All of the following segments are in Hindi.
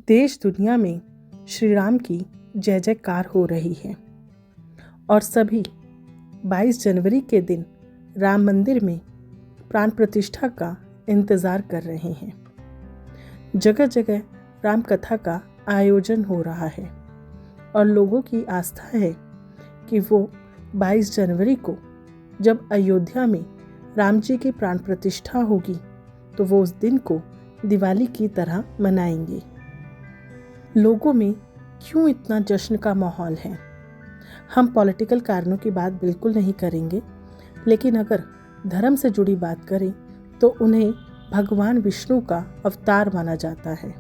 देश दुनिया में श्री राम की जय जयकार हो रही है और सभी 22 जनवरी के दिन राम मंदिर में प्राण प्रतिष्ठा का इंतज़ार कर रहे हैं। जगह जगह राम कथा का आयोजन हो रहा है और लोगों की आस्था है कि वो 22 जनवरी को जब अयोध्या में राम जी की प्राण प्रतिष्ठा होगी तो वो उस दिन को दिवाली की तरह मनाएंगे। लोगों में क्यों इतना जश्न का माहौल है? हम पॉलिटिकल कारणों की बात बिल्कुल नहीं करेंगे, लेकिन अगर धर्म से जुड़ी बात करें तो उन्हें भगवान विष्णु का अवतार माना जाता है।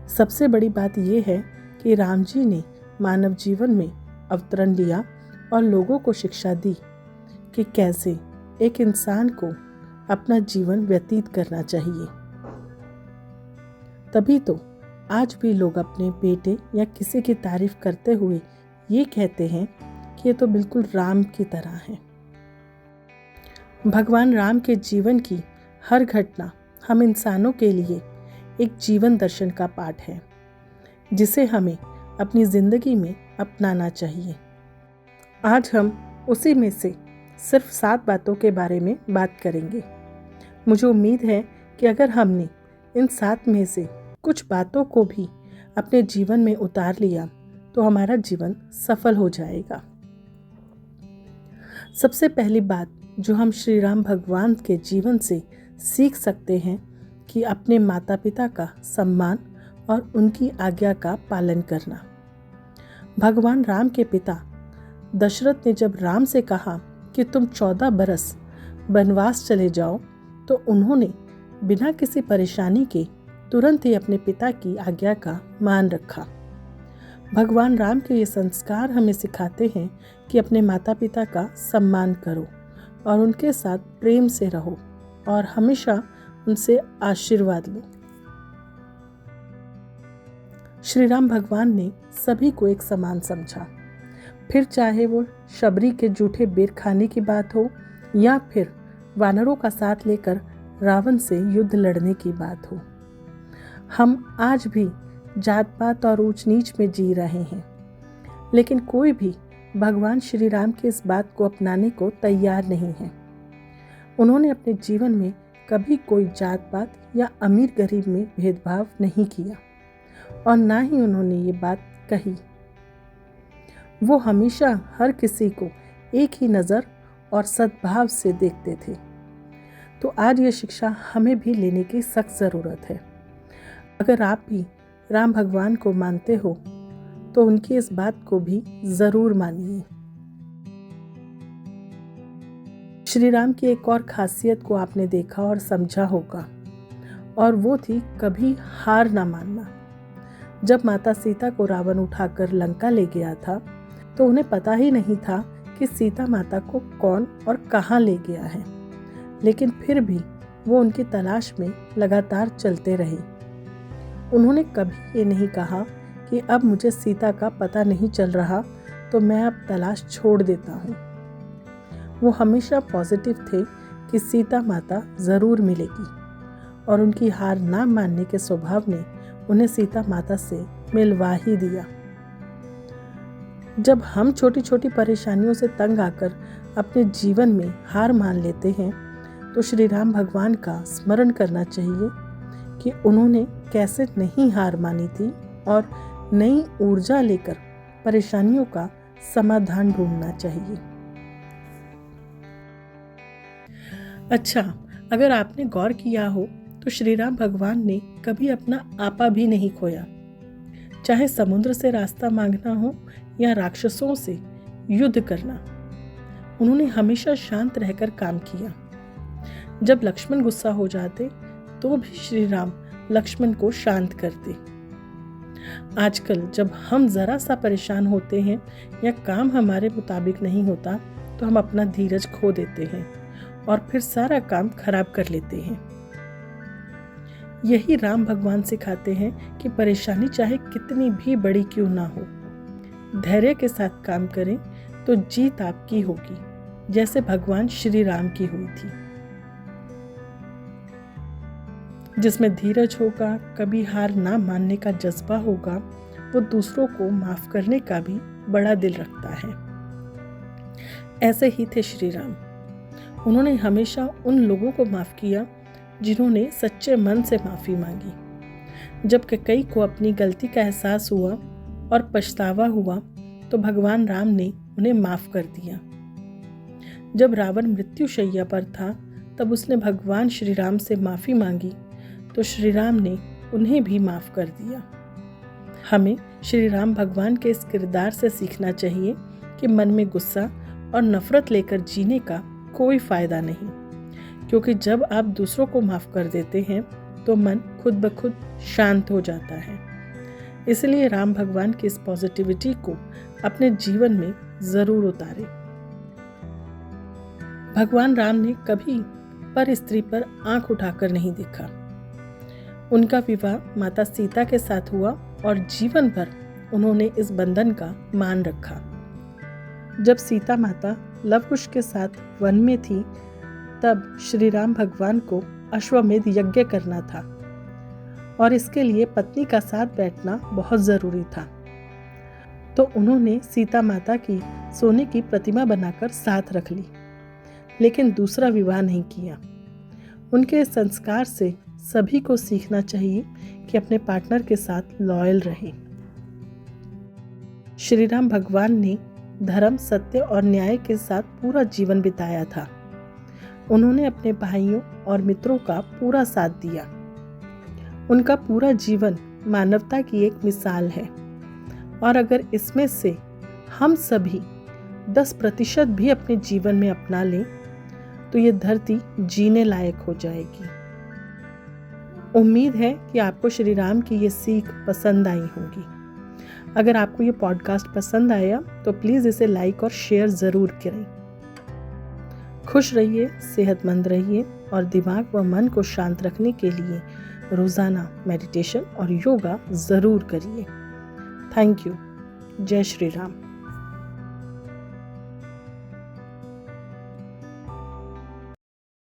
सबसे बड़ी बात यह है कि राम जी ने मानव जीवन में अवतरण लिया और लोगों को शिक्षा दी कि कैसे एक इंसान को अपना जीवन व्यतीत करना चाहिए। तभी तो आज भी लोग अपने बेटे या किसी की तारीफ करते हुए ये कहते हैं कि ये तो बिल्कुल राम की तरह है। भगवान राम के जीवन की हर घटना हम इंसानों के लिए एक जीवन दर्शन का पाठ है, जिसे हमें अपनी ज़िंदगी में अपनाना चाहिए। आज हम उसी में से सिर्फ 7 बातों के बारे में बात करेंगे। मुझे उम्मीद है कि अगर हमने इन 7 में से कुछ बातों को भी अपने जीवन में उतार लिया तो हमारा जीवन सफल हो जाएगा। सबसे पहली बात जो हम श्री राम भगवान के जीवन से सीख सकते हैं कि अपने माता पिता का सम्मान और उनकी आज्ञा का पालन करना। भगवान राम के पिता दशरथ ने जब राम से कहा कि तुम 14 बरस वनवास चले जाओ तो उन्होंने बिना किसी परेशानी के तुरंत ही अपने पिता की आज्ञा का मान रखा। भगवान राम के ये संस्कार हमें सिखाते हैं कि अपने माता पिता का सम्मान करो और उनके साथ प्रेम से रहो और हमेशा उनसे आशीर्वाद लो। श्री राम भगवान ने सभी को एक समान समझा, फिर चाहे वो शबरी के जूठे बेर खाने की बात हो या फिर वानरों का साथ लेकर रावण से युद्ध लड़ने की बात हो। हम आज भी जात पात और ऊंच नीच में जी रहे हैं, लेकिन कोई भी भगवान श्री राम की इस बात को अपनाने को तैयार नहीं है। उन्होंने अपने जीवन में कभी कोई जात पात या अमीर गरीब में भेदभाव नहीं किया और ना ही उन्होंने ये बात कही। वो हमेशा हर किसी को एक ही नज़र और सद्भाव से देखते थे। तो आज ये शिक्षा हमें भी लेने की सख्त ज़रूरत है। अगर आप भी राम भगवान को मानते हो तो उनकी इस बात को भी ज़रूर मानिए। श्री राम की एक और खासियत को आपने देखा और समझा होगा, और वो थी कभी हार ना मानना। जब माता सीता को रावण उठाकर लंका ले गया था तो उन्हें पता ही नहीं था कि सीता माता को कौन और कहाँ ले गया है, लेकिन फिर भी वो उनकी तलाश में लगातार चलते रहे। उन्होंने कभी ये नहीं कहा कि अब मुझे सीता का पता नहीं चल रहा तो मैं अब तलाश छोड़ देता हूँ। वो हमेशा पॉजिटिव थे कि सीता माता ज़रूर मिलेगी और उनकी हार ना मानने के स्वभाव ने उन्हें सीता माता से मिलवा ही दिया। जब हम छोटी छोटी परेशानियों से तंग आकर अपने जीवन में हार मान लेते हैं तो श्री राम भगवान का स्मरण करना चाहिए कि उन्होंने कैसे नहीं हार मानी थी और नई ऊर्जा लेकर परेशानियों का समाधान ढूंढना चाहिए। अच्छा, अगर आपने गौर किया हो तो श्री राम भगवान ने कभी अपना आपा भी नहीं खोया। चाहे समुद्र से रास्ता मांगना हो या राक्षसों से युद्ध करना, उन्होंने हमेशा शांत रहकर काम किया। जब लक्ष्मण गुस्सा हो जाते तो भी श्री राम लक्ष्मण को शांत करते। आजकल जब हम ज़रा सा परेशान होते हैं या काम हमारे मुताबिक नहीं होता तो हम अपना धीरज खो देते हैं और फिर सारा काम खराब कर लेते हैं। यही राम भगवान सिखाते हैं कि परेशानी चाहे कितनी भी बड़ी क्यों ना हो, धैर्य के साथ काम करें तो जीत आपकी होगी, जैसे भगवान श्री राम की हुई थी। जिसमें धीरज होगा, कभी हार ना मानने का जज्बा होगा, वो दूसरों को माफ़ करने का भी बड़ा दिल रखता है। ऐसे ही थे श्री राम। उन्होंने हमेशा उन लोगों को माफ़ किया जिन्होंने सच्चे मन से माफ़ी मांगी। जब कैकेयी को अपनी गलती का एहसास हुआ और पछतावा हुआ तो भगवान राम ने उन्हें माफ़ कर दिया। जब रावण मृत्युशैया पर था तब उसने भगवान श्री राम से माफ़ी मांगी तो श्री राम ने उन्हें भी माफ़ कर दिया। हमें श्री राम भगवान के इस किरदार से सीखना चाहिए कि मन में गुस्सा और नफ़रत लेकर जीने का कोई फ़ायदा नहीं, क्योंकि जब आप दूसरों को माफ़ कर देते हैं तो मन खुद ब खुद शांत हो जाता है। इसलिए राम भगवान की इस पॉजिटिविटी को अपने जीवन में ज़रूर उतारें। भगवान राम ने कभी पर स्त्री पर आंख उठाकर नहीं देखा। उनका विवाह माता सीता के साथ हुआ और जीवन भर उन्होंने इस बंधन का मान रखा। जब सीता माता लवकुश के साथ वन में थी तब श्री राम भगवान को अश्वमेध यज्ञ करना था और इसके लिए पत्नी का साथ बैठना बहुत ज़रूरी था। तो उन्होंने सीता माता की सोने की प्रतिमा बनाकर साथ रख ली, लेकिन दूसरा विवाह नहीं किया। उनके संस्कार से सभी को सीखना चाहिए कि अपने पार्टनर के साथ लॉयल रहें। श्री राम भगवान ने धर्म, सत्य और न्याय के साथ पूरा जीवन बिताया था। उन्होंने अपने भाइयों और मित्रों का पूरा साथ दिया। उनका पूरा जीवन मानवता की एक मिसाल है और अगर इसमें से हम सभी 10% भी अपने जीवन में अपना लें तो ये धरती जीने लायक हो जाएगी। उम्मीद है कि आपको श्री राम की ये सीख पसंद आई होगी। अगर आपको ये पॉडकास्ट पसंद आया तो प्लीज़ इसे लाइक और शेयर ज़रूर करें। खुश रहिए, सेहतमंद रहिए और दिमाग व मन को शांत रखने के लिए रोज़ाना मेडिटेशन और योगा ज़रूर करिए। Thank you. जय श्री राम।